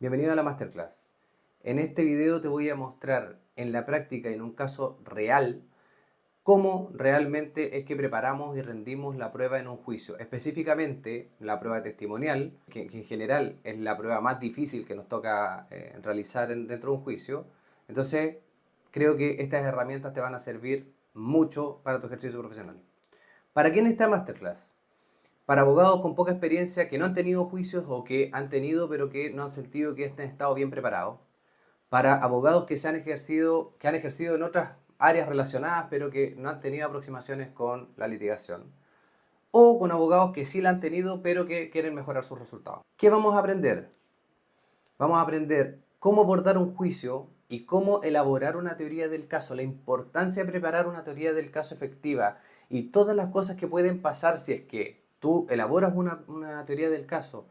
Bienvenido a la Masterclass. En este video te voy a mostrar en la práctica y en un caso real cómo realmente es que preparamos y rendimos la prueba en un juicio. Específicamente la prueba testimonial, que en general es la prueba más difícil que nos toca realizar dentro de un juicio. Entonces creo que estas herramientas te van a servir mucho para tu ejercicio profesional. ¿Para quién está Masterclass? Para abogados con poca experiencia que no han tenido juicios o que han tenido pero que no han sentido que han estado bien preparados. Para abogados que han ejercido en otras áreas relacionadas pero que no han tenido aproximaciones con la litigación. O con abogados que sí la han tenido pero que quieren mejorar sus resultados. ¿Qué vamos a aprender? Vamos a aprender cómo abordar un juicio y cómo elaborar una teoría del caso, la importancia de preparar una teoría del caso efectiva y todas las cosas que pueden pasar si es que tú elaboras una teoría del caso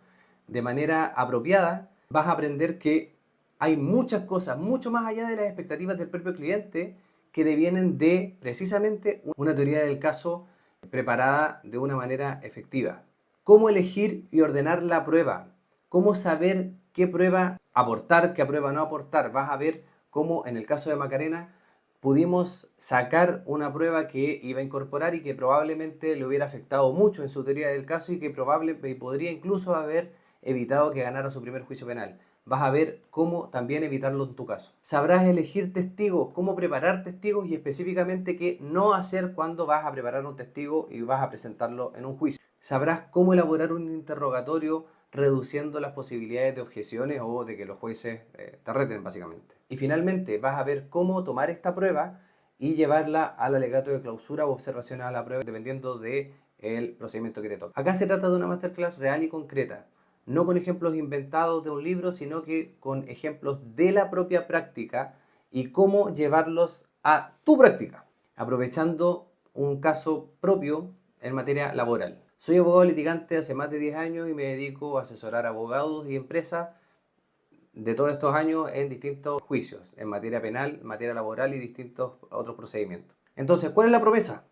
de manera apropiada. Vas a aprender que hay muchas cosas, mucho más allá de las expectativas del propio cliente, que devienen de precisamente una teoría del caso preparada de una manera efectiva. Cómo elegir y ordenar la prueba, cómo saber qué prueba aportar, qué prueba no aportar. Vas a ver cómo en el caso de Macarena pudimos sacar una prueba que iba a incorporar y que probablemente le hubiera afectado mucho en su teoría del caso y que podría incluso haber evitado que ganara su primer juicio penal. Vas a ver cómo también evitarlo en tu caso. Sabrás elegir testigos, cómo preparar testigos y específicamente qué no hacer cuando vas a preparar un testigo y vas a presentarlo en un juicio. Sabrás cómo elaborar un interrogatorio reduciendo las posibilidades de objeciones o de que los jueces te reten básicamente. Y finalmente vas a ver cómo tomar esta prueba y llevarla al alegato de clausura o observaciones a la prueba dependiendo del procedimiento que te toque. Acá se trata de una masterclass real y concreta, no con ejemplos inventados de un libro, sino que con ejemplos de la propia práctica y cómo llevarlos a tu práctica, aprovechando un caso propio en materia laboral. Soy abogado litigante hace más de 10 años y me dedico a asesorar abogados y empresas de todos estos años en distintos juicios, en materia penal, materia laboral y distintos otros procedimientos. Entonces, ¿cuál es la promesa?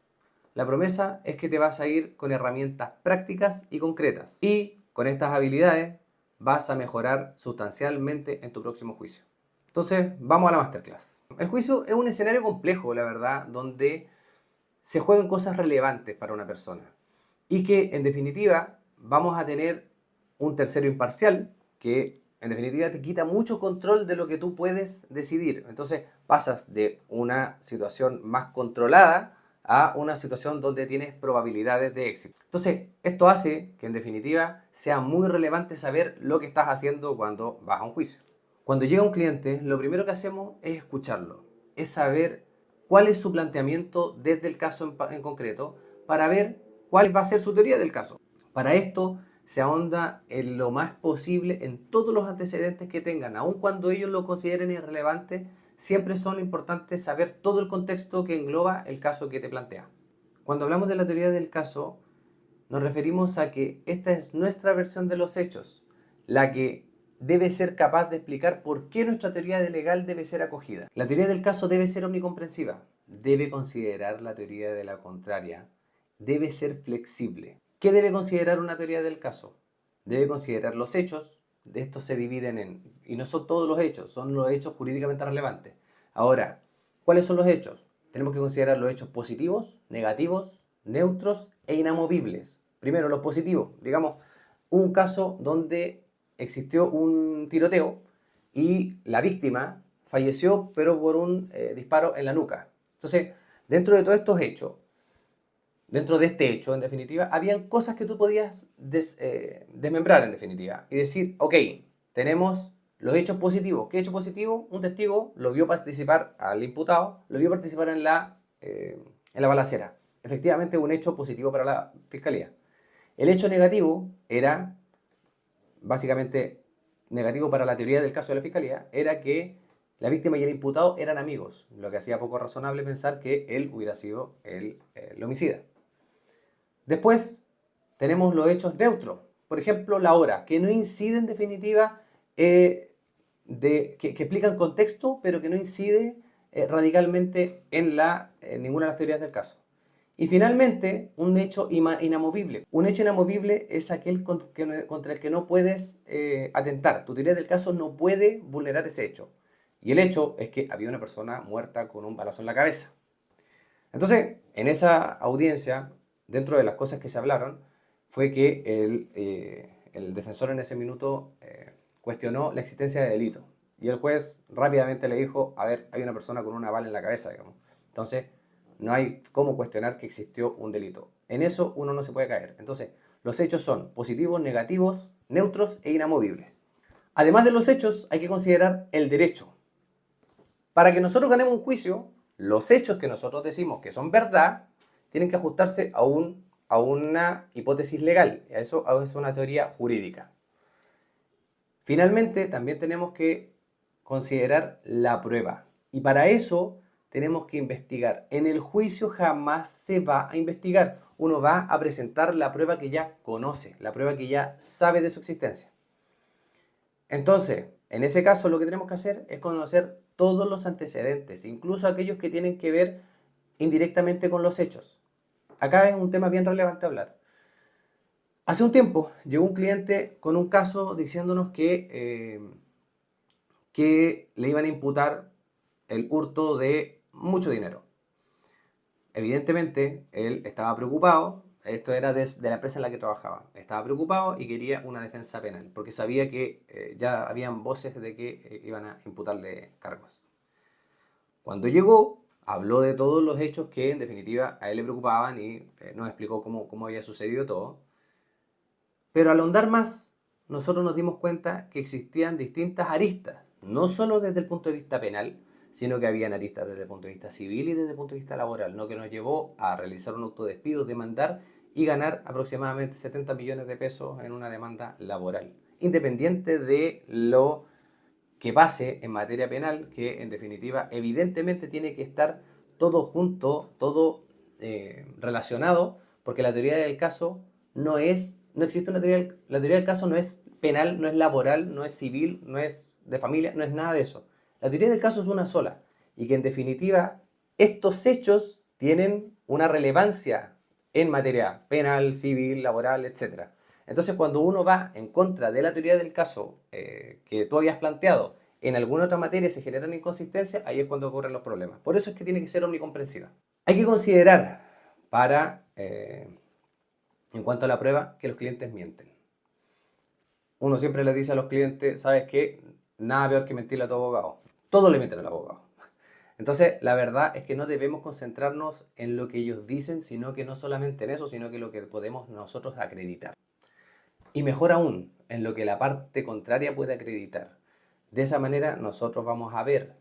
La promesa es que te vas a ir con herramientas prácticas y concretas. Y con estas habilidades vas a mejorar sustancialmente en tu próximo juicio. Entonces, vamos a la masterclass. El juicio es un escenario complejo, la verdad, donde se juegan cosas relevantes para una persona. Y que, en definitiva, vamos a tener un tercero imparcial que, en definitiva, te quita mucho control de lo que tú puedes decidir. Entonces, pasas de una situación más controlada a una situación donde tienes probabilidades de éxito. Entonces, esto hace que en definitiva sea muy relevante saber lo que estás haciendo cuando vas a un juicio. Cuando llega un cliente, lo primero que hacemos es escucharlo, es saber cuál es su planteamiento desde el caso en concreto para ver cuál va a ser su teoría del caso. Para esto se ahonda en lo más posible en todos los antecedentes que tengan, aun cuando ellos lo consideren irrelevante. Siempre son importantes saber todo el contexto que engloba el caso que te plantea. Cuando hablamos de la teoría del caso, nos referimos a que esta es nuestra versión de los hechos, la que debe ser capaz de explicar por qué nuestra teoría de legal debe ser acogida. La teoría del caso debe ser omnicomprensiva, debe considerar la teoría de la contraria, debe ser flexible. ¿Qué debe considerar una teoría del caso? Debe considerar los hechos, de estos se dividen y no son todos los hechos, son los hechos jurídicamente relevantes. Ahora, ¿cuáles son los hechos? Tenemos que considerar los hechos positivos, negativos, neutros e inamovibles. Primero, los positivos. Digamos, un caso donde existió un tiroteo y la víctima falleció pero por un disparo en la nuca. Entonces, dentro de todos estos hechos, dentro de este hecho, en definitiva, habían cosas que tú podías desmembrar, en definitiva, y decir, ok, tenemos los hechos positivos. ¿Qué hecho positivo? Un testigo lo vio participar al imputado, lo vio participar en la balacera. Efectivamente, un hecho positivo para la fiscalía. El hecho negativo era, básicamente, negativo para la teoría del caso de la fiscalía, era que la víctima y el imputado eran amigos, lo que hacía poco razonable pensar que él hubiera sido el homicida. Después tenemos los hechos neutros, por ejemplo, la hora, que no incide en definitiva, que explican contexto, pero que no incide radicalmente en ninguna de las teorías del caso. Y finalmente, un hecho inamovible. Un hecho inamovible es aquel contra el que no puedes atentar. Tu teoría del caso no puede vulnerar ese hecho. Y el hecho es que había una persona muerta con un balazo en la cabeza. Entonces, en esa audiencia, dentro de las cosas que se hablaron, fue que el defensor en ese minuto cuestionó la existencia de delito. Y el juez rápidamente le dijo, a ver, hay una persona con una bala en la cabeza, digamos. Entonces, no hay cómo cuestionar que existió un delito. En eso uno no se puede caer. Entonces, los hechos son positivos, negativos, neutros e inamovibles. Además de los hechos, hay que considerar el derecho. Para que nosotros ganemos un juicio, los hechos que nosotros decimos que son verdad tienen que ajustarse a una hipótesis legal. Eso es una teoría jurídica. Finalmente, también tenemos que considerar la prueba. Y para eso tenemos que investigar. En el juicio jamás se va a investigar. Uno va a presentar la prueba que ya conoce, la prueba que ya sabe de su existencia. Entonces, en ese caso lo que tenemos que hacer es conocer todos los antecedentes, incluso aquellos que tienen que ver indirectamente con los hechos. Acá es un tema bien relevante hablar. Hace un tiempo llegó un cliente con un caso diciéndonos que le iban a imputar el hurto de mucho dinero. Evidentemente, él estaba preocupado, esto era de la empresa en la que trabajaba, estaba preocupado y quería una defensa penal, porque sabía que ya habían voces de que iban a imputarle cargos. Cuando llegó, habló de todos los hechos que en definitiva a él le preocupaban y nos explicó cómo había sucedido todo. Pero al ahondar más, nosotros nos dimos cuenta que existían distintas aristas, no solo desde el punto de vista penal, sino que habían aristas desde el punto de vista civil y desde el punto de vista laboral, lo que nos llevó a realizar un autodespido, demandar y ganar aproximadamente 70 millones de pesos en una demanda laboral, independiente de lo que pase en materia penal, que en definitiva evidentemente tiene que estar todo junto, todo relacionado, porque la teoría del caso no existe una teoría, la teoría del caso no es penal, no es laboral, no es civil, no es de familia, no es nada de eso. La teoría del caso es una sola, y que en definitiva estos hechos tienen una relevancia en materia penal, civil, laboral, etc. Entonces, cuando uno va en contra de la teoría del caso que tú habías planteado, en alguna otra materia se generan inconsistencias, ahí es cuando ocurren los problemas. Por eso es que tiene que ser omnicomprensiva. Hay que considerar en cuanto a la prueba, que los clientes mienten. Uno siempre le dice a los clientes, ¿sabes qué? Nada peor que mentirle a tu abogado. Todos le mienten al abogado. Entonces, la verdad es que no debemos concentrarnos en lo que ellos dicen, sino que no solamente en eso, sino que lo que podemos nosotros acreditar. Y mejor aún, en lo que la parte contraria puede acreditar. De esa manera nosotros vamos a ver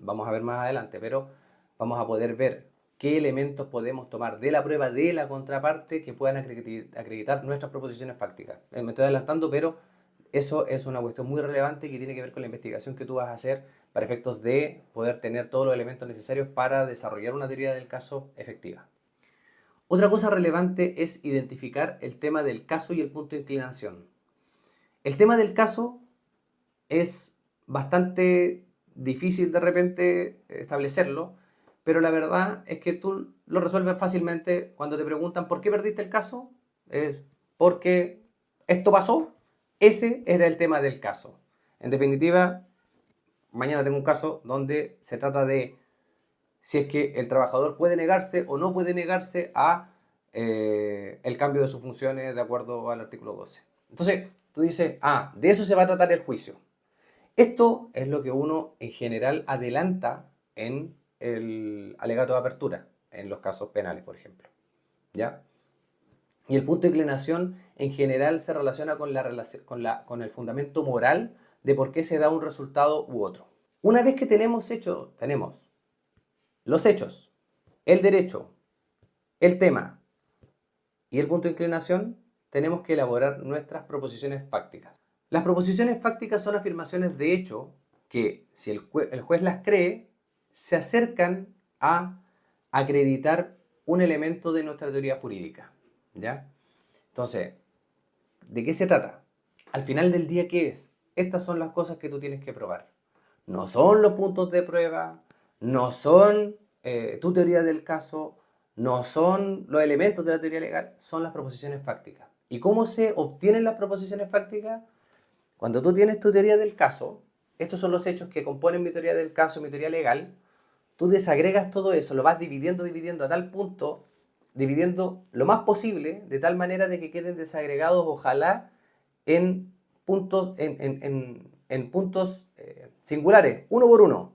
más adelante, pero vamos a poder ver qué elementos podemos tomar de la prueba de la contraparte que puedan acreditar nuestras proposiciones fácticas. Me estoy adelantando, pero eso es una cuestión muy relevante que tiene que ver con la investigación que tú vas a hacer para efectos de poder tener todos los elementos necesarios para desarrollar una teoría del caso efectiva. Otra cosa relevante es identificar el tema del caso y el punto de inclinación. El tema del caso es bastante difícil de repente establecerlo, pero la verdad es que tú lo resuelves fácilmente cuando te preguntan por qué perdiste el caso, es porque esto pasó, ese era el tema del caso. En definitiva, mañana tengo un caso donde se trata de si es que el trabajador puede negarse o no puede negarse a el cambio de sus funciones de acuerdo al artículo 12. Entonces, tú dices, de eso se va a tratar el juicio. Esto es lo que uno en general adelanta en el alegato de apertura, en los casos penales, por ejemplo. ¿Ya? Y el punto de inclinación en general se relaciona con el fundamento moral de por qué se da un resultado u otro. Una vez que tenemos los hechos, el derecho, el tema y el punto de inclinación, tenemos que elaborar nuestras proposiciones fácticas. Las proposiciones fácticas son afirmaciones de hecho que, si el juez las cree, se acercan a acreditar un elemento de nuestra teoría jurídica. ¿Ya? Entonces, ¿de qué se trata? Al final del día, ¿qué es? Estas son las cosas que tú tienes que probar. No son los puntos de prueba, no son tu teoría del caso, no son los elementos de la teoría legal, son las proposiciones fácticas. ¿Y cómo se obtienen las proposiciones fácticas? Cuando tú tienes tu teoría del caso, estos son los hechos que componen mi teoría del caso, mi teoría legal, tú desagregas todo eso, lo vas dividiendo a tal punto, dividiendo lo más posible, de tal manera de que queden desagregados, ojalá, en puntos, en puntos singulares, uno por uno.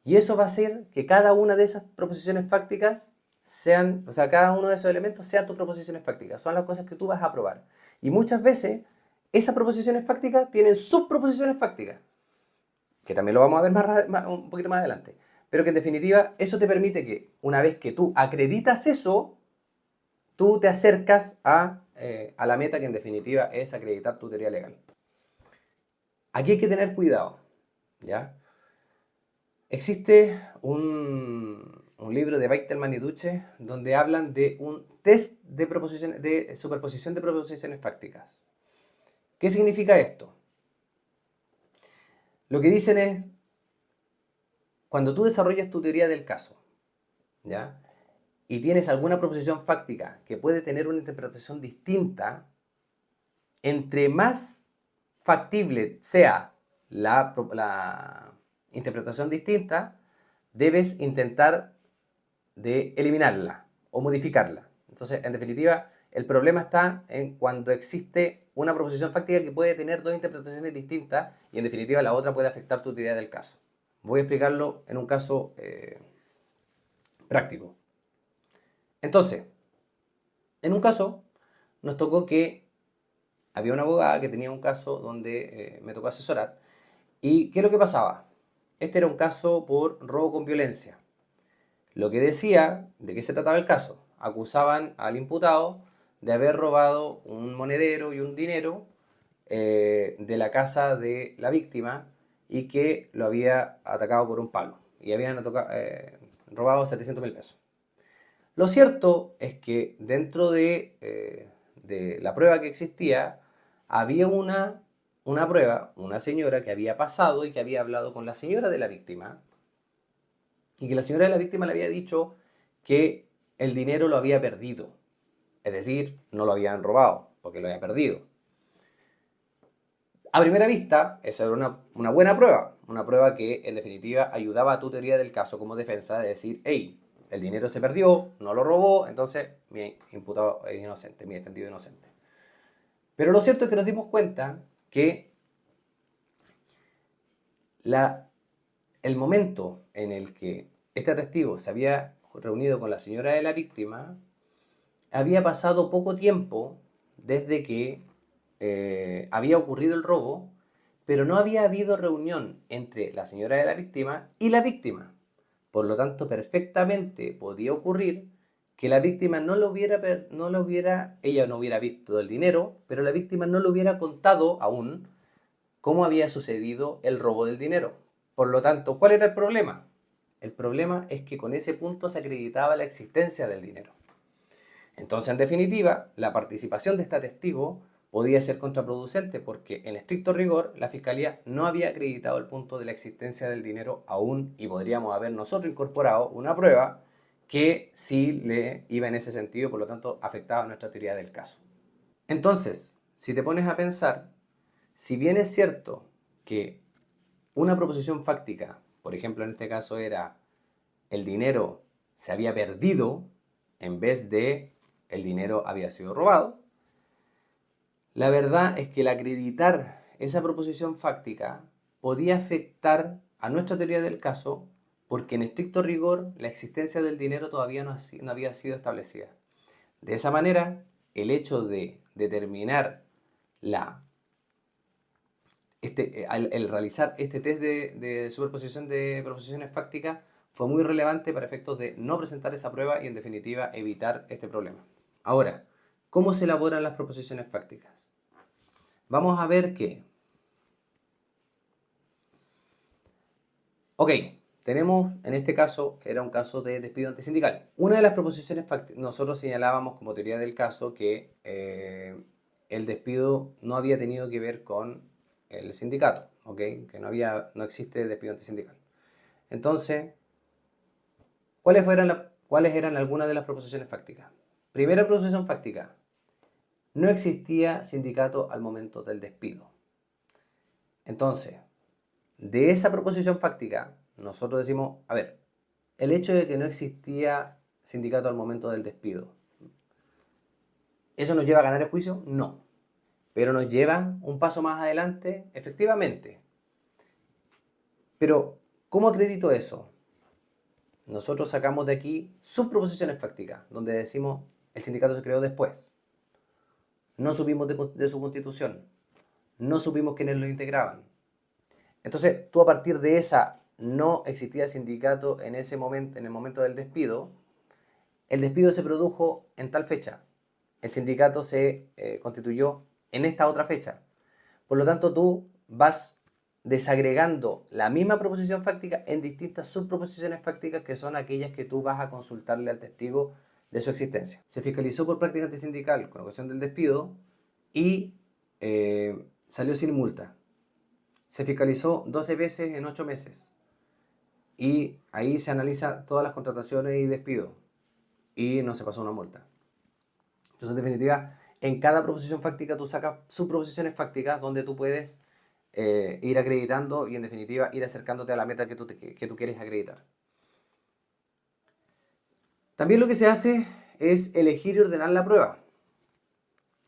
Y eso va a hacer que cada una de esas proposiciones fácticas sean, o sea, cada uno de esos elementos sean tus proposiciones fácticas, son las cosas que tú vas a probar. Y muchas veces esas proposiciones fácticas tienen subproposiciones fácticas, que también lo vamos a ver un poquito más adelante. Pero que en definitiva eso te permite que una vez que tú acreditas eso, tú te acercas a la meta que en definitiva es acreditar tu teoría legal. Aquí hay que tener cuidado, ¿ya? Existe un libro de Weitelmann y Duche donde hablan de un test de superposición de proposiciones fácticas. ¿Qué significa esto? Lo que dicen es, cuando tú desarrollas tu teoría del caso, ¿ya? Y tienes alguna proposición fáctica que puede tener una interpretación distinta, entre más factible sea la interpretación distinta, debes intentar de eliminarla o modificarla. Entonces, en definitiva, el problema está en cuando existe una proposición fáctica que puede tener dos interpretaciones distintas y en definitiva la otra puede afectar tu teoría del caso. Voy a explicarlo en un caso práctico. Entonces, en un caso nos tocó que había una abogada que tenía un caso donde me tocó asesorar. ¿Y qué es lo que pasaba? Este era un caso por robo con violencia. Lo que decía, ¿de qué se trataba el caso? Acusaban al imputado de haber robado un monedero y un dinero de la casa de la víctima y que lo había atacado por un palo. Y habían robado 700.000 pesos. Lo cierto es que dentro de la prueba que existía, había una prueba, una señora que había pasado y que había hablado con la señora de la víctima, y que la señora de la víctima le había dicho que el dinero lo había perdido. Es decir, no lo habían robado, porque lo había perdido. A primera vista, esa era una buena prueba, una prueba que en definitiva ayudaba a tu teoría del caso como defensa de decir, hey, el dinero se perdió, no lo robó, entonces mi imputado es inocente, mi defendido es inocente. Pero lo cierto es que nos dimos cuenta que el momento en el que este testigo se había reunido con la señora de la víctima, había pasado poco tiempo desde que había ocurrido el robo, pero no había habido reunión entre la señora de la víctima y la víctima. Por lo tanto, perfectamente podía ocurrir que la víctima ella no hubiera visto el dinero, pero la víctima no le hubiera contado aún cómo había sucedido el robo del dinero. Por lo tanto, ¿cuál era el problema? El problema es que con ese punto se acreditaba la existencia del dinero. Entonces, en definitiva, la participación de este testigo podía ser contraproducente porque, en estricto rigor, la Fiscalía no había acreditado el punto de la existencia del dinero aún y podríamos haber nosotros incorporado una prueba que sí le iba en ese sentido, por lo tanto, afectaba nuestra teoría del caso. Entonces, si te pones a pensar, si bien es cierto que una proposición fáctica, por ejemplo, en este caso era el dinero se había perdido en vez de el dinero había sido robado, la verdad es que el acreditar esa proposición fáctica podía afectar a nuestra teoría del caso porque en estricto rigor la existencia del dinero todavía no había sido establecida. De esa manera, el hecho de determinar el realizar este test de superposición de proposiciones fácticas fue muy relevante para efectos de no presentar esa prueba y en definitiva evitar este problema. Ahora, ¿cómo se elaboran las proposiciones fácticas? Vamos a ver que, tenemos, en este caso, era un caso de despido antisindical. Una de las proposiciones fácticas, nosotros señalábamos como teoría del caso que el despido no había tenido que ver con el sindicato, que no existe despido antisindical. Entonces, ¿cuáles ¿cuáles eran algunas de las proposiciones fácticas? Primera proposición fáctica: no existía sindicato al momento del despido. Entonces, de esa proposición fáctica, nosotros decimos, a ver, el hecho de que no existía sindicato al momento del despido, ¿eso nos lleva a ganar el juicio? No. Pero nos lleva un paso más adelante, efectivamente. Pero, ¿cómo acredito eso? Nosotros sacamos de aquí subproposiciones fácticas, donde decimos el sindicato se creó después. No supimos de su constitución. No supimos quiénes lo integraban. Entonces, tú a partir de esa no existía sindicato en ese momento, en el momento del despido, el despido se produjo en tal fecha. El sindicato se constituyó en esta otra fecha. Por lo tanto, tú vas desagregando la misma proposición fáctica en distintas subproposiciones fácticas, que son aquellas que tú vas a consultarle al testigo de su existencia. Se fiscalizó por práctica antisindical con ocasión del despido y salió sin multa. Se fiscalizó 12 veces en 8 meses y ahí se analiza todas las contrataciones y despidos y no se pasó una multa. Entonces, en definitiva, en cada proposición fáctica tú sacas subproposiciones fácticas donde tú puedes ir acreditando y, en definitiva, ir acercándote a la meta que tú quieres acreditar. También lo que se hace es elegir y ordenar la prueba.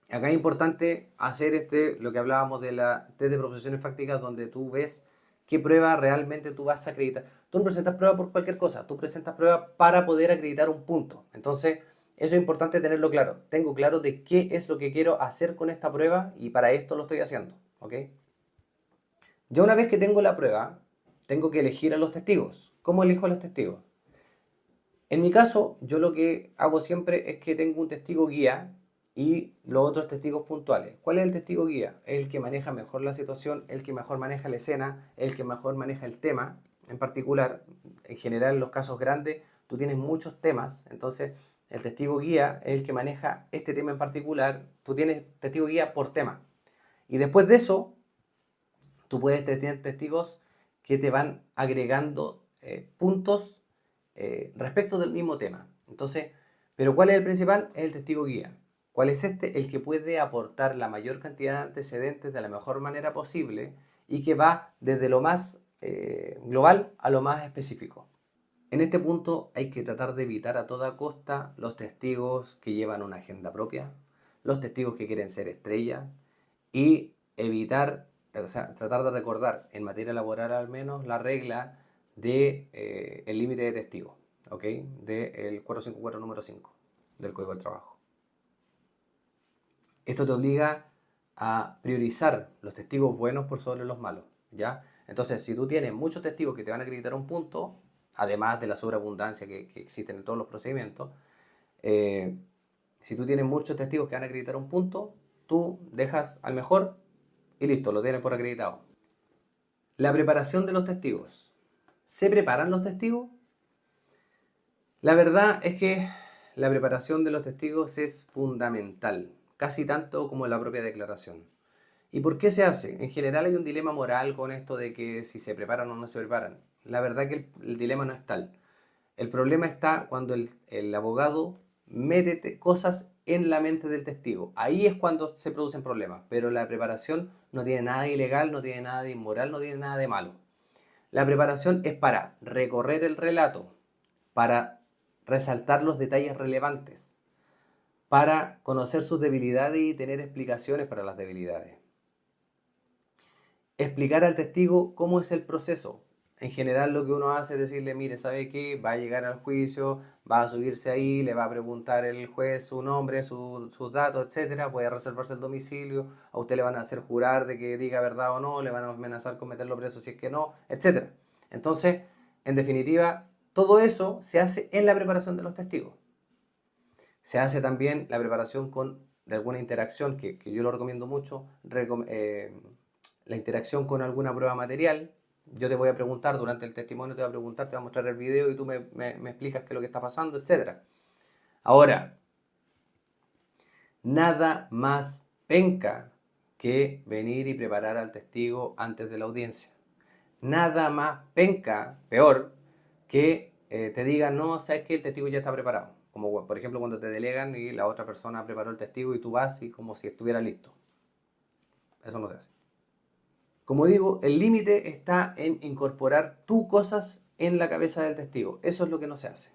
Acá es importante hacer lo que hablábamos de la test de proposiciones fácticas, donde tú ves qué prueba realmente tú vas a acreditar. Tú no presentas prueba por cualquier cosa, tú presentas prueba para poder acreditar un punto. Entonces, eso es importante tenerlo claro. Tengo claro de qué es lo que quiero hacer con esta prueba y para esto lo estoy haciendo, ¿ok? Yo, una vez que tengo la prueba, tengo que elegir a los testigos. ¿Cómo elijo a los testigos? En mi caso, yo lo que hago siempre es que tengo un testigo guía y los otros testigos puntuales. ¿Cuál es el testigo guía? El que maneja mejor la situación, el que mejor maneja la escena, el que mejor maneja el tema en particular. En general, en los casos grandes, tú tienes muchos temas, entonces el testigo guía es el que maneja este tema en particular. Tú tienes testigo guía por tema. Y después de eso, tú puedes tener testigos que te van agregando puntos respecto del mismo tema. Entonces, ¿pero cuál es el principal? Es el testigo guía. ¿Cuál es este? El que puede aportar la mayor cantidad de antecedentes de la mejor manera posible y que va desde lo más global a lo más específico. En este punto hay que tratar de evitar a toda costa los testigos que llevan una agenda propia, los testigos que quieren ser estrella y evitar, o sea, tratar de recordar en materia laboral al menos la regla de el límite de testigos, ¿ok? Del 454 número 5 del Código del Trabajo. Esto te obliga a priorizar los testigos buenos por sobre los malos, ¿ya? Entonces, si tú tienes muchos testigos que te van a acreditar un punto, además de la sobreabundancia que existe en todos los procedimientos, si tú tienes muchos testigos que van a acreditar un punto, tú dejas al mejor y listo, lo tienes por acreditado. La preparación de los testigos. ¿Se preparan los testigos? La verdad es que la preparación de los testigos es fundamental, casi tanto como la propia declaración. ¿Y por qué se hace? En general hay un dilema moral con esto de que si se preparan o no se preparan. La verdad que el dilema no es tal. El problema está cuando el abogado mete cosas en la mente del testigo. Ahí es cuando se producen problemas. Pero la preparación no tiene nada de ilegal, no tiene nada de inmoral, no tiene nada de malo. La preparación es para recorrer el relato, para resaltar los detalles relevantes, para conocer sus debilidades y tener explicaciones para las debilidades. Explicar al testigo cómo es el proceso. En general lo que uno hace es decirle, mire, ¿sabe qué? Va a llegar al juicio, va a subirse ahí, le va a preguntar el juez su nombre, sus datos, etcétera, puede reservarse el domicilio, a usted le van a hacer jurar de que diga verdad o no, le van a amenazar con meterlo preso si es que no, etcétera. Entonces, en definitiva, todo eso se hace en la preparación de los testigos. Se hace también la preparación de alguna interacción, que yo lo recomiendo mucho, la interacción con alguna prueba material. Yo te voy a preguntar durante el testimonio, te voy a preguntar, te voy a mostrar el video y tú me explicas qué es lo que está pasando, etc. Ahora, nada más penca que venir y preparar al testigo antes de la audiencia. Nada más penca, peor, que te digan, no, sabes que el testigo ya está preparado. Como por ejemplo cuando te delegan y la otra persona preparó el testigo y tú vas y como si estuviera listo. Eso no se hace. Como digo, el límite está en incorporar tú cosas en la cabeza del testigo. Eso es lo que no se hace.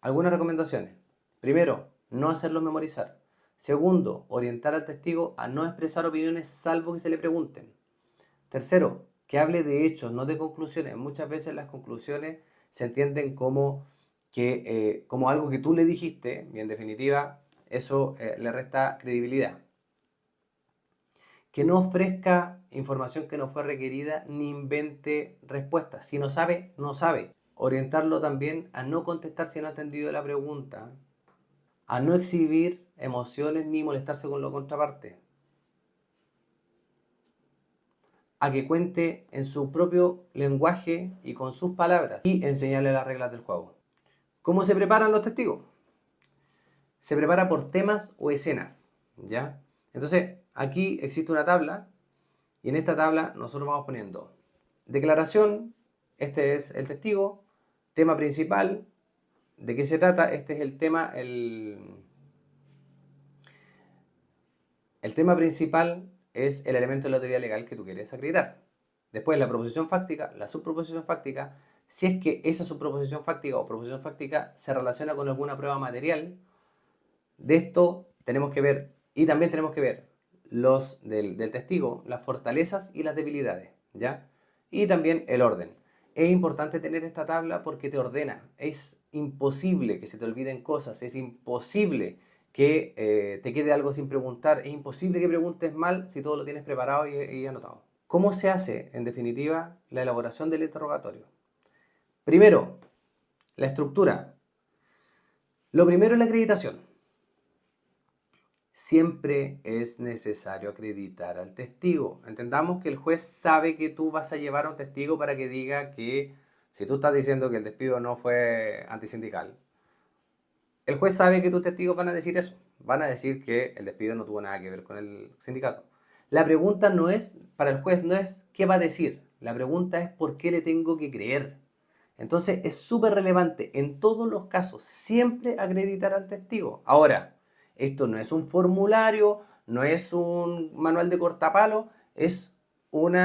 Algunas recomendaciones. Primero, no hacerlo memorizar. Segundo, orientar al testigo a no expresar opiniones salvo que se le pregunten. Tercero, que hable de hechos, no de conclusiones. Muchas veces las conclusiones se entienden como algo que tú le dijiste y en definitiva eso le resta credibilidad. Que no ofrezca información que no fue requerida ni invente respuestas. Si no sabe, no sabe. Orientarlo también a no contestar si no ha entendido la pregunta, a no exhibir emociones ni molestarse con la contraparte, a que cuente en su propio lenguaje y con sus palabras y enseñarle las reglas del juego. ¿Cómo se preparan los testigos? Se prepara por temas o escenas, ¿ya? Entonces, aquí existe una tabla y en esta tabla nosotros vamos poniendo declaración, este es el testigo, tema principal, ¿de qué se trata? Este es el tema, el tema principal es el elemento de la teoría legal que tú quieres acreditar. Después la proposición fáctica, la subproposición fáctica, si es que esa subproposición fáctica o proposición fáctica se relaciona con alguna prueba material, de esto tenemos que ver, y también tenemos que ver los del testigo, las fortalezas y las debilidades, ¿ya? Y también el orden. Es importante tener esta tabla porque te ordena. Es imposible que se te olviden cosas, es imposible que te quede algo sin preguntar, es imposible que preguntes mal si todo lo tienes preparado y anotado. ¿Cómo se hace, en definitiva, la elaboración del interrogatorio? Primero, la estructura. Lo primero es la acreditación. Siempre es necesario acreditar al testigo. Entendamos que el juez sabe que tú vas a llevar a un testigo para que diga que si tú estás diciendo que el despido no fue antisindical, el juez sabe que tus testigos van a decir eso. Van a decir que el despido no tuvo nada que ver con el sindicato. La pregunta no es, para el juez, no es qué va a decir. La pregunta es por qué le tengo que creer. Entonces es súper relevante en todos los casos siempre acreditar al testigo. Ahora, esto no es un formulario, no es un manual de cortapalo, es un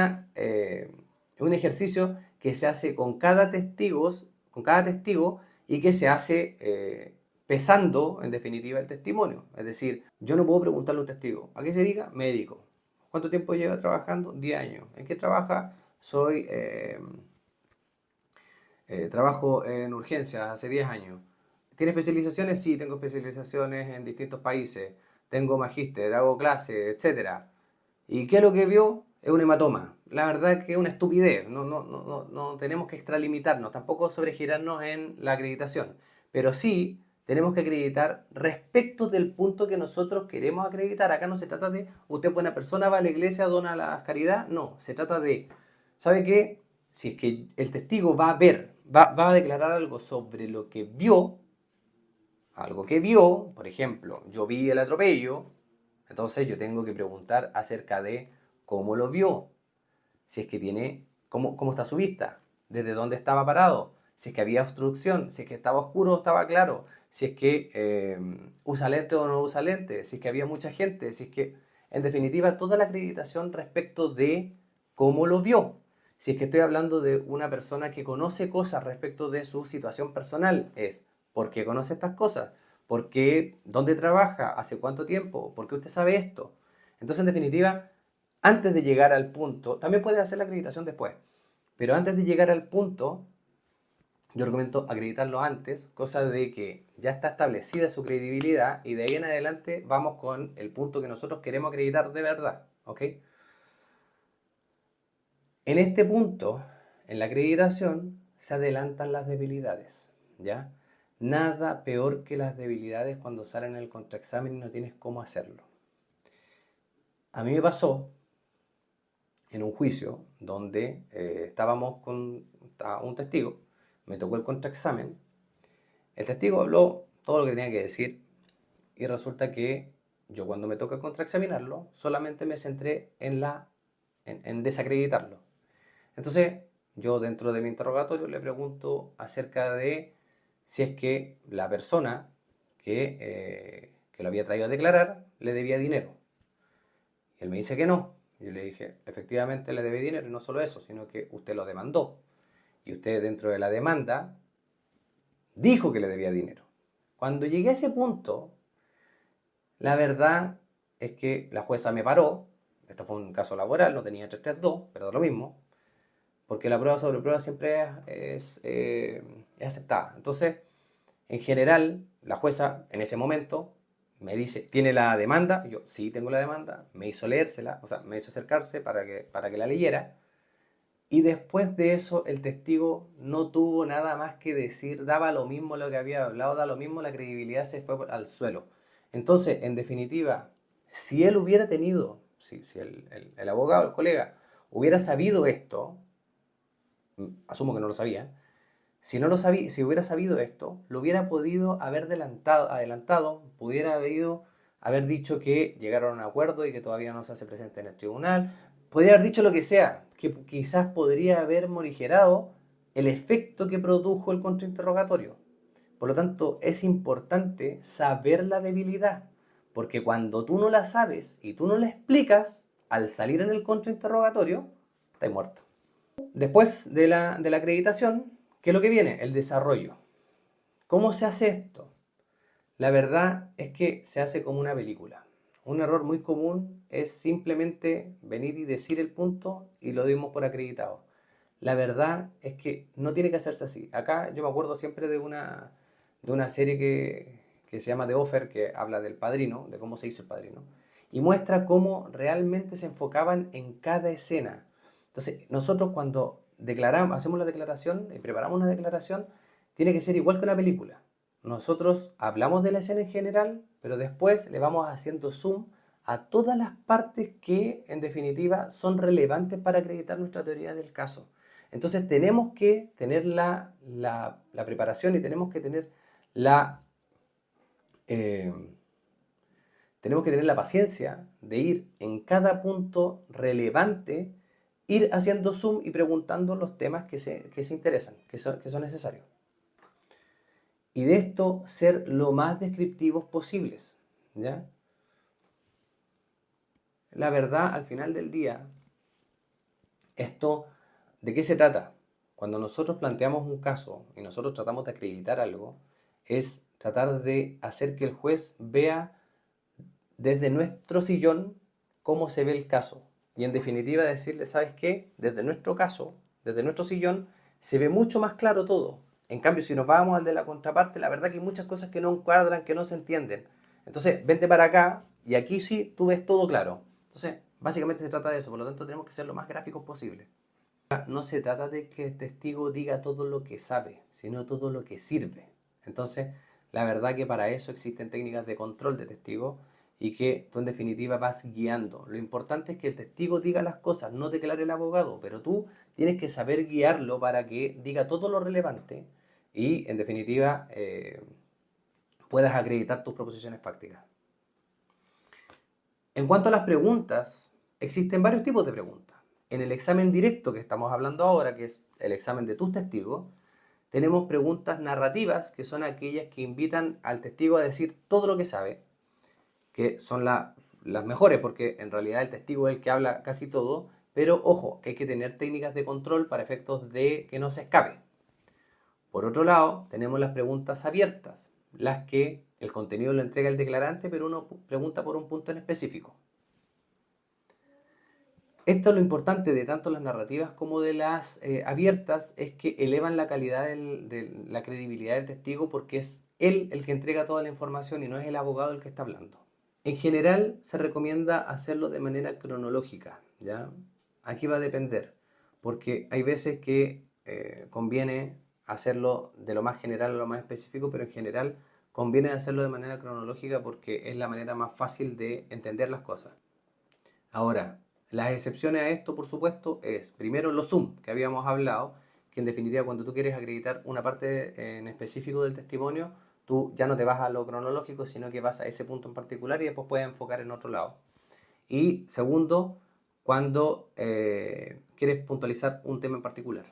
ejercicio que se hace con cada testigo y que se hace pesando en definitiva el testimonio. Es decir, yo no puedo preguntarle a un testigo, ¿a qué se dedica? Médico. ¿Cuánto tiempo lleva trabajando? 10 años. ¿En qué trabaja? Soy... trabajo en urgencias hace 10 años. ¿Tiene especializaciones? Sí, tengo especializaciones en distintos países. Tengo magíster, hago clases, etcétera. ¿Y qué es lo que vio? Es un hematoma. La verdad es que es una estupidez. No tenemos que extralimitarnos, tampoco sobregirarnos en la acreditación. Pero sí tenemos que acreditar respecto del punto que nosotros queremos acreditar. Acá no se trata de usted es buena persona, va a la iglesia, dona la caridad. No, se trata de, ¿sabe qué? Si es que el testigo va a ver, va a declarar algo sobre lo que vio, algo que vio, por ejemplo, yo vi el atropello, entonces yo tengo que preguntar acerca de cómo lo vio, si es que tiene, cómo está su vista, desde dónde estaba parado, si es que había obstrucción, si es que estaba oscuro o estaba claro, si es que usa lente o no usa lente, si es que había mucha gente, si es que, en definitiva, toda la acreditación respecto de cómo lo vio. Si es que estoy hablando de una persona que conoce cosas respecto de su situación personal, es ¿por qué conoce estas cosas? ¿Por qué? ¿Dónde trabaja? ¿Hace cuánto tiempo? ¿Por qué usted sabe esto? Entonces, en definitiva, antes de llegar al punto, también puedes hacer la acreditación después, pero antes de llegar al punto, yo recomiendo acreditarlo antes, cosa de que ya está establecida su credibilidad y de ahí en adelante vamos con el punto que nosotros queremos acreditar de verdad, ¿ok? En este punto, en la acreditación, se adelantan las debilidades, ¿ya? Nada peor que las debilidades cuando salen en el contraexamen y no tienes cómo hacerlo. A mí me pasó en un juicio donde estábamos con un testigo, me tocó el contraexamen, el testigo habló todo lo que tenía que decir y resulta que yo cuando me toca contraexaminarlo solamente me centré en desacreditarlo. Entonces yo dentro de mi interrogatorio le pregunto acerca de si es que la persona que lo había traído a declarar le debía dinero. Y él me dice que no. Yo le dije, efectivamente le debe dinero, y no solo eso, sino que usted lo demandó. Y usted dentro de la demanda dijo que le debía dinero. Cuando llegué a ese punto, la verdad es que la jueza me paró. Esto fue un caso laboral, no tenía 332, pero da lo mismo. Porque la prueba sobre prueba siempre es aceptada. Entonces, en general, la jueza en ese momento me dice, ¿tiene la demanda? Yo, sí, tengo la demanda. Me hizo leérsela, o sea, me hizo acercarse para que la leyera. Y después de eso, el testigo no tuvo nada más que decir, daba lo mismo lo que había hablado, da lo mismo, la credibilidad se fue al suelo. Entonces, en definitiva, si él hubiera tenido, si el abogado, el colega, hubiera sabido esto, asumo que no lo sabía, si no lo sabía, si hubiera sabido esto, lo hubiera podido haber adelantado, pudiera haber dicho que llegaron a un acuerdo y que todavía no se hace presente en el tribunal, podría haber dicho lo que sea, que quizás podría haber morigerado el efecto que produjo el contrainterrogatorio. Por lo tanto, es importante saber la debilidad, porque cuando tú no la sabes y tú no la explicas, al salir en el contrainterrogatorio, estás muerto. Después de la acreditación, ¿qué es lo que viene? El desarrollo. ¿Cómo se hace esto? La verdad es que se hace como una película. Un error muy común es simplemente venir y decir el punto y lo dimos por acreditado. La verdad es que no tiene que hacerse así. Acá yo me acuerdo siempre de una serie que se llama The Offer, que habla del padrino, de cómo se hizo el padrino, y muestra cómo realmente se enfocaban en cada escena. Entonces, nosotros cuando declaramos, hacemos la declaración y preparamos una declaración, tiene que ser igual que una película. Nosotros hablamos de la escena en general, pero después le vamos haciendo zoom a todas las partes que en definitiva son relevantes para acreditar nuestra teoría del caso. Entonces tenemos que tener la preparación y la, eh, tenemos que tener la paciencia de ir en cada punto relevante, ir haciendo zoom y preguntando los temas que se interesan, que son necesarios. Y de esto ser lo más descriptivos posibles, ¿ya? La verdad, al final del día, esto, ¿de qué se trata? Cuando nosotros planteamos un caso y nosotros tratamos de acreditar algo, es tratar de hacer que el juez vea desde nuestro sillón cómo se ve el caso. Y en definitiva decirle, ¿sabes qué? Desde nuestro caso, desde nuestro sillón, se ve mucho más claro todo. En cambio, si nos vamos al de la contraparte, la verdad que hay muchas cosas que no encuadran, que no se entienden. Entonces, vente para acá y aquí sí tú ves todo claro. Entonces, básicamente se trata de eso. Por lo tanto, tenemos que ser lo más gráficos posible. No se trata de que el testigo diga todo lo que sabe, sino todo lo que sirve. Entonces, la verdad que para eso existen técnicas de control de testigo y que tú en definitiva vas guiando. Lo importante es que el testigo diga las cosas, no declare el abogado, pero tú tienes que saber guiarlo para que diga todo lo relevante y en definitiva puedas acreditar tus proposiciones fácticas. En cuanto a las preguntas, existen varios tipos de preguntas. En el examen directo que estamos hablando ahora, que es el examen de tus testigos, tenemos preguntas narrativas, que son aquellas que invitan al testigo a decir todo lo que sabe, que son las mejores, porque en realidad el testigo es el que habla casi todo, pero ojo, que hay que tener técnicas de control para efectos de que no se escape. Por otro lado, tenemos las preguntas abiertas, las que el contenido lo entrega el declarante, pero uno pregunta por un punto en específico. Esto es lo importante de tanto las narrativas como de las abiertas, es que elevan la calidad de la credibilidad del testigo porque es él el que entrega toda la información y no es el abogado el que está hablando. En general se recomienda hacerlo de manera cronológica, ¿ya? Aquí va a depender, porque hay veces que conviene hacerlo de lo más general a lo más específico, pero en general conviene hacerlo de manera cronológica porque es la manera más fácil de entender las cosas. Ahora, las excepciones a esto, por supuesto, es primero los Zoom, que habíamos hablado, que en definitiva cuando tú quieres acreditar una parte en específico del testimonio, tú ya no te vas a lo cronológico, sino que vas a ese punto en particular y después puedes enfocar en otro lado. Y segundo, cuando quieres puntualizar un tema en particular.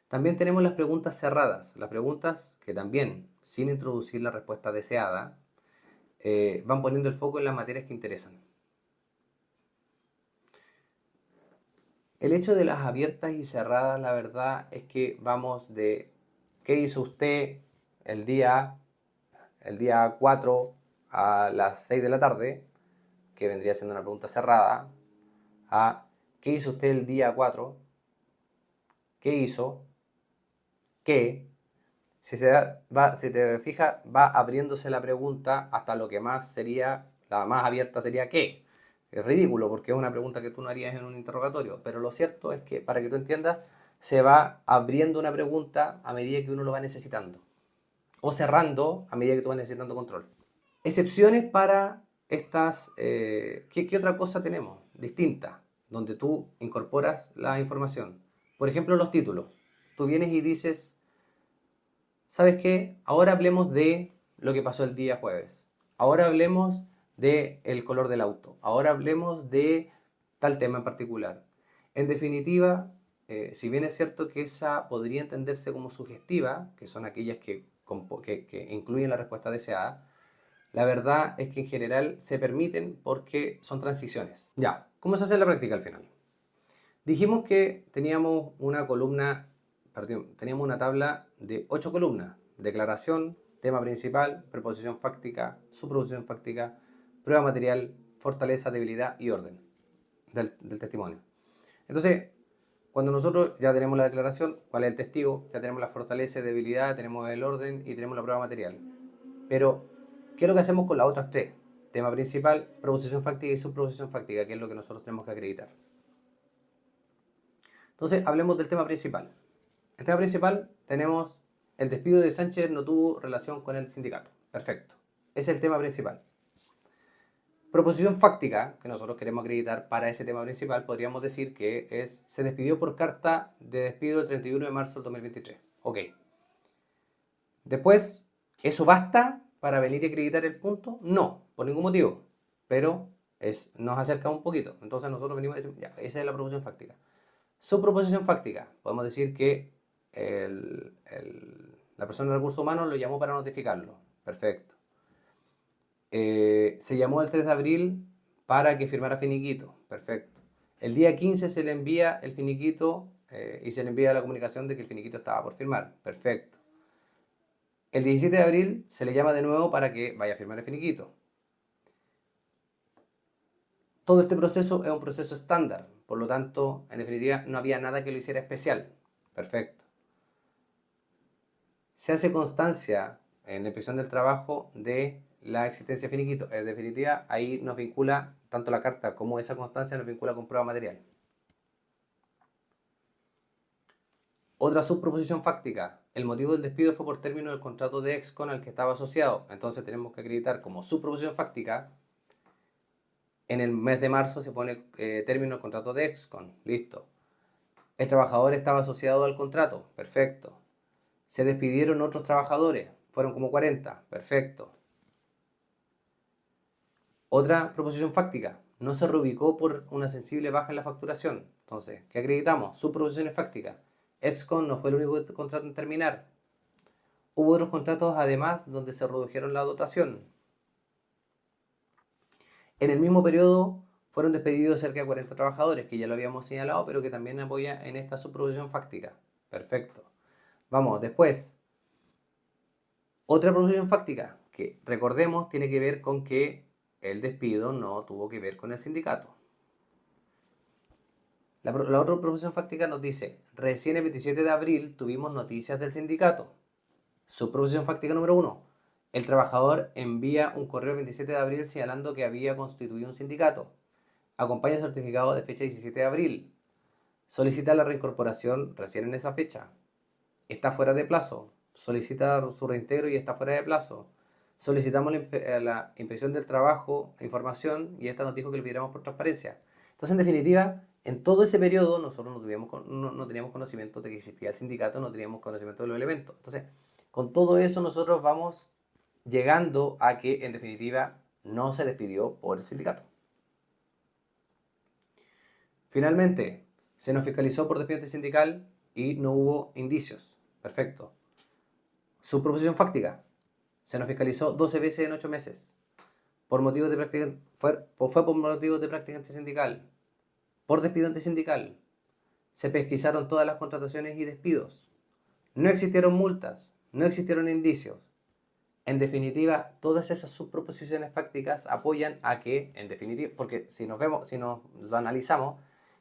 También tenemos las preguntas cerradas, las preguntas que también, sin introducir la respuesta deseada, van poniendo el foco en las materias que interesan. El hecho de las abiertas y cerradas, la verdad es que vamos de ¿qué hizo usted el día 4 a las 6 de la tarde? Que vendría siendo una pregunta cerrada, a ¿qué hizo usted el día 4? ¿Qué hizo? ¿Qué? Si te fijas, va abriéndose la pregunta hasta lo que más sería, la más abierta sería ¿qué? Es ridículo porque es una pregunta que tú no harías en un interrogatorio, pero lo cierto es que, para que tú entiendas, se va abriendo una pregunta a medida que uno lo va necesitando, o cerrando a medida que tú vas necesitando control. Excepciones para estas, ¿qué otra cosa tenemos distinta? Donde tú incorporas la información. Por ejemplo, los títulos. Tú vienes y dices, ¿sabes qué? Ahora hablemos de lo que pasó el día jueves. Ahora hablemos de el color del auto. Ahora hablemos de tal tema en particular. En definitiva, si bien es cierto que esa podría entenderse como sugestiva, que son aquellas que incluyen la respuesta deseada, la verdad es que en general se permiten porque son transiciones. Ya, ¿cómo se hace en la práctica al final? Dijimos que teníamos una columna, perdón, teníamos una tabla de 8 columnas. Declaración, tema principal, preposición fáctica, suproposición fáctica, prueba material, fortaleza, debilidad y orden del testimonio. Entonces, cuando nosotros ya tenemos la declaración, cuál es el testigo, ya tenemos la fortaleza y debilidad, tenemos el orden y tenemos la prueba material. Pero, ¿qué es lo que hacemos con las otras tres? Tema principal, proposición fáctica y subproposición fáctica, que es lo que nosotros tenemos que acreditar. Entonces, hablemos del tema principal. El tema principal tenemos el despido de Sánchez no tuvo relación con el sindicato. Perfecto. Ese es el tema principal. Proposición fáctica, que nosotros queremos acreditar para ese tema principal, podríamos decir que se despidió por carta de despido el 31 de marzo del 2023. Ok. Después, ¿eso basta para venir y acreditar el punto? No, por ningún motivo. Pero nos acerca un poquito. Entonces nosotros venimos y decimos, ya, esa es la proposición fáctica. Su proposición fáctica, podemos decir que la persona de recursos humanos lo llamó para notificarlo. Perfecto. Se llamó el 3 de abril para que firmara finiquito. Perfecto. El día 15 se le envía el finiquito y se le envía la comunicación de que el finiquito estaba por firmar. Perfecto. El 17 de abril se le llama de nuevo para que vaya a firmar el finiquito. Todo este proceso es un proceso estándar, por lo tanto, en definitiva, no había nada que lo hiciera especial. Perfecto. Se hace constancia en la inspección del trabajo de la existencia de finiquito. En definitiva, ahí nos vincula, tanto la carta como esa constancia nos vincula con prueba material. Otra subproposición fáctica. El motivo del despido fue por término del contrato de Excon al que estaba asociado. Entonces tenemos que acreditar como subproposición fáctica. En el mes de marzo se pone término del contrato de Excon. Listo. El trabajador estaba asociado al contrato. Perfecto. Se despidieron otros trabajadores. Fueron como 40. Perfecto. Otra proposición fáctica. No se reubicó por una sensible baja en la facturación. Entonces, ¿qué acreditamos? Subproposiciones fácticas. Excon no fue el único contrato en terminar. Hubo otros contratos además donde se redujeron la dotación. En el mismo periodo fueron despedidos cerca de 40 trabajadores, que ya lo habíamos señalado, pero que también apoya en esta subproposición fáctica. Perfecto. Vamos, después. Otra proposición fáctica que, recordemos, tiene que ver con que el despido no tuvo que ver con el sindicato. La otra proposición fáctica nos dice, recién el 27 de abril tuvimos noticias del sindicato. Subproposición fáctica número 1. El trabajador envía un correo el 27 de abril señalando que había constituido un sindicato. Acompaña el certificado de fecha 17 de abril. Solicita la reincorporación recién en esa fecha. Está fuera de plazo. Solicita su reintegro y está fuera de plazo. Solicitamos la inspección del trabajo, información, y esta nos dijo que le pidiéramos por transparencia. Entonces, en definitiva, en todo ese periodo nosotros no teníamos conocimiento de que existía el sindicato, no teníamos conocimiento de los elementos. Entonces, con todo eso nosotros vamos llegando a que, en definitiva, no se despidió por el sindicato. Finalmente, se nos fiscalizó por despido sindical y no hubo indicios. Perfecto. Subproposición fáctica. Se nos fiscalizó 12 veces en 8 meses. Por motivos de práctica, fue por motivos de práctica antisindical. Por despido antisindical. Se pesquisaron todas las contrataciones y despidos. No existieron multas. No existieron indicios. En definitiva, todas esas subproposiciones fácticas apoyan a que, en definitiva, porque si nos lo analizamos,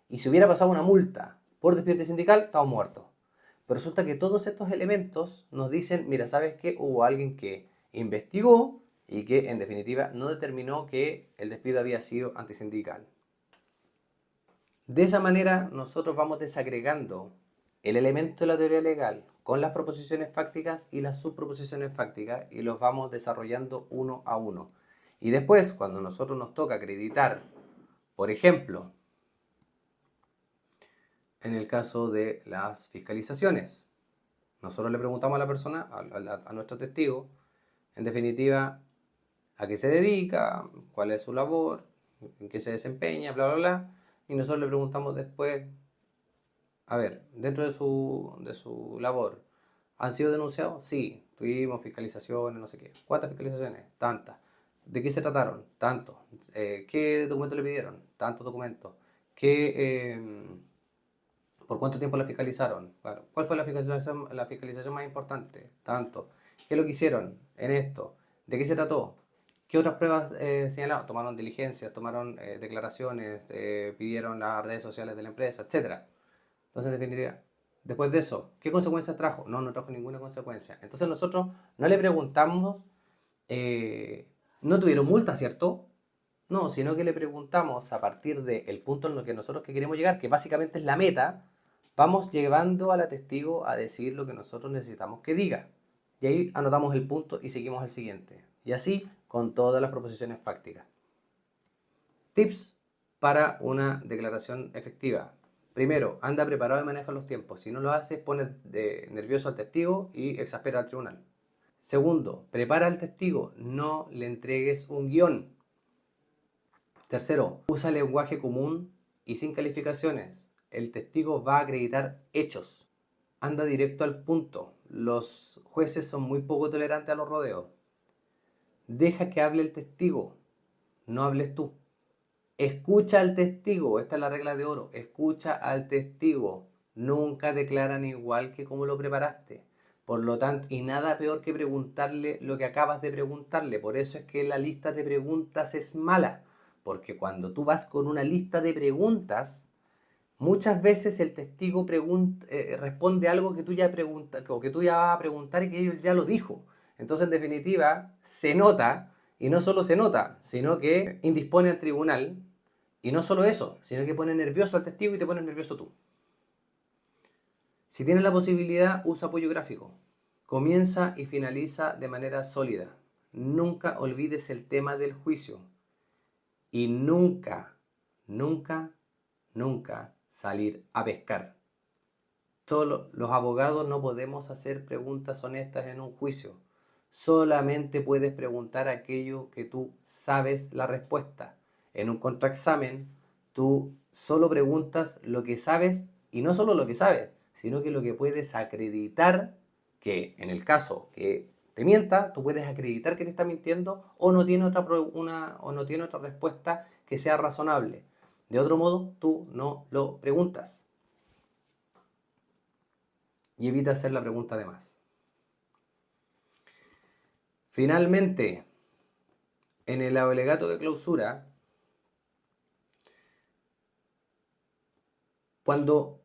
y si hubiera pasado una multa por despido sindical, estamos muertos. Pero resulta que todos estos elementos nos dicen, mira, ¿sabes qué? Hubo alguien que investigó y que, en definitiva, no determinó que el despido había sido antisindical. De esa manera, nosotros vamos desagregando el elemento de la teoría legal con las proposiciones fácticas y las subproposiciones fácticas y los vamos desarrollando uno a uno. Y después, cuando a nosotros nos toca acreditar, por ejemplo, en el caso de las fiscalizaciones, nosotros le preguntamos a la persona, a nuestro testigo, en definitiva, a qué se dedica, cuál es su labor, en qué se desempeña, bla, bla, bla. Y nosotros le preguntamos después, a ver, dentro de su labor, ¿han sido denunciados? Sí, tuvimos fiscalizaciones, no sé qué. ¿Cuántas fiscalizaciones? Tantas. ¿De qué se trataron? Tantos. ¿Qué documentos le pidieron? Tantos documentos. ¿Por cuánto tiempo la fiscalizaron? Claro. ¿Cuál fue la fiscalización más importante? Tanto. ¿Qué es lo que hicieron en esto? ¿De qué se trató? ¿Qué otras pruebas señalaron? Tomaron diligencias, tomaron declaraciones, pidieron las redes sociales de la empresa, etcétera. Entonces, en definitiva, después de eso, ¿qué consecuencias trajo? No, no trajo ninguna consecuencia. Entonces nosotros no le preguntamos, no tuvieron multa, ¿cierto? No, sino que le preguntamos a partir del punto en el que nosotros queremos llegar, que básicamente es la meta, vamos llevando a la testigo a decir lo que nosotros necesitamos que diga. Y ahí anotamos el punto y seguimos al siguiente. Y así con todas las proposiciones fácticas. Tips para una declaración efectiva. Primero, anda preparado y maneja los tiempos. Si no lo haces, pones nervioso al testigo y exaspera al tribunal. Segundo, prepara al testigo, no le entregues un guión. Tercero, usa lenguaje común y sin calificaciones. El testigo va a acreditar hechos. Anda directo al punto. Los jueces son muy poco tolerantes a los rodeos. Deja que hable el testigo, no hables tú. Escucha al testigo, esta es la regla de oro. Escucha al testigo. Nunca declaran igual que como lo preparaste. Por lo tanto, y nada peor que preguntarle lo que acabas de preguntarle. Por eso es que la lista de preguntas es mala. Porque cuando tú vas con una lista de preguntas, muchas veces el testigo responde algo que tú ya o que tú ya vas a preguntar y que él ya lo dijo. Entonces, en definitiva, se nota, y no solo se nota, sino que indispone al tribunal, y no solo eso, sino que pone nervioso al testigo y te pones nervioso tú. Si tienes la posibilidad, usa apoyo gráfico. Comienza y finaliza de manera sólida. Nunca olvides el tema del juicio. Y nunca, nunca, nunca salir a pescar. Todos los abogados no podemos hacer preguntas honestas en un juicio. Solamente puedes preguntar aquello que tú sabes la respuesta. En un contraexamen, tú solo preguntas lo que sabes y no solo lo que sabes, sino que lo que puedes acreditar que en el caso que te mienta, tú puedes acreditar que te está mintiendo o no tiene otra respuesta que sea razonable. De otro modo, tú no lo preguntas. Y evita hacer la pregunta de más. Finalmente, en el alegato de clausura, cuando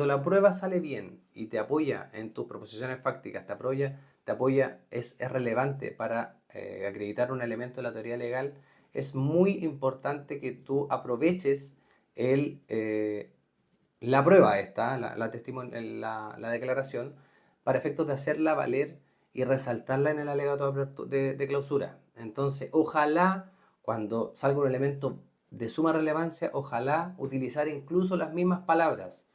la prueba sale bien y te apoya en tus proposiciones fácticas, es relevante para acreditar un elemento de la teoría legal, es muy importante que tú aproveches la prueba esta, la declaración, para efectos de hacerla valer y resaltarla en el alegato de clausura. Entonces, ojalá, cuando salga un elemento de suma relevancia, ojalá utilizar incluso las mismas palabras.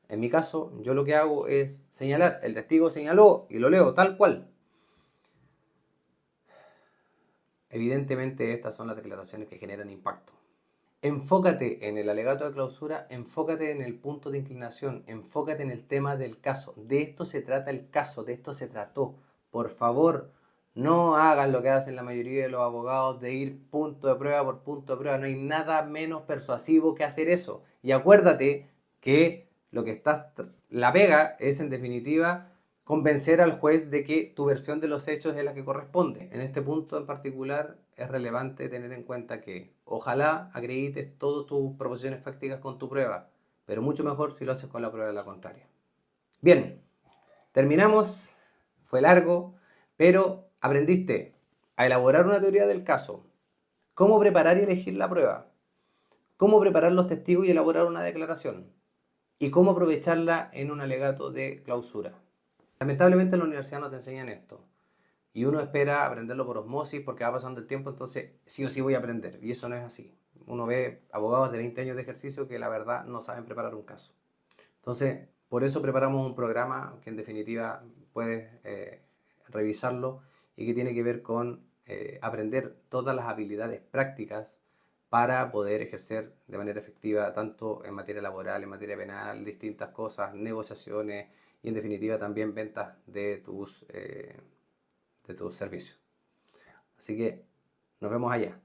En mi caso, yo lo que hago es señalar, el testigo señaló y lo leo tal cual. Evidentemente, estas son las declaraciones que generan impacto. enfócate en el alegato de clausura, enfócate en el punto de inclinación, enfócate en el tema del caso. De esto se trata el caso, de esto se trató. Por favor, no hagan lo que hacen la mayoría de los abogados de ir punto de prueba por punto de prueba. No hay nada menos persuasivo que hacer eso. Y acuérdate que lo que la pega es en definitiva convencer al juez de que tu versión de los hechos es la que corresponde. En este punto en particular es relevante tener en cuenta que ojalá acredites todas tus proposiciones fácticas con tu prueba, pero mucho mejor si lo haces con la prueba de la contraria. Bien, terminamos, fue largo, pero aprendiste a elaborar una teoría del caso, cómo preparar y elegir la prueba, cómo preparar los testigos y elaborar una declaración, y cómo aprovecharla en un alegato de clausura. Lamentablemente en la universidad no te enseñan esto. Y uno espera aprenderlo por osmosis porque va pasando el tiempo, entonces sí o sí voy a aprender. Y eso no es así. Uno ve abogados de 20 años de ejercicio que la verdad no saben preparar un caso. Entonces, por eso preparamos un programa que en definitiva puedes revisarlo y que tiene que ver con aprender todas las habilidades prácticas para poder ejercer de manera efectiva tanto en materia laboral, en materia penal, distintas cosas, negociaciones y en definitiva también ventas de tus servicios. Así que nos vemos allá.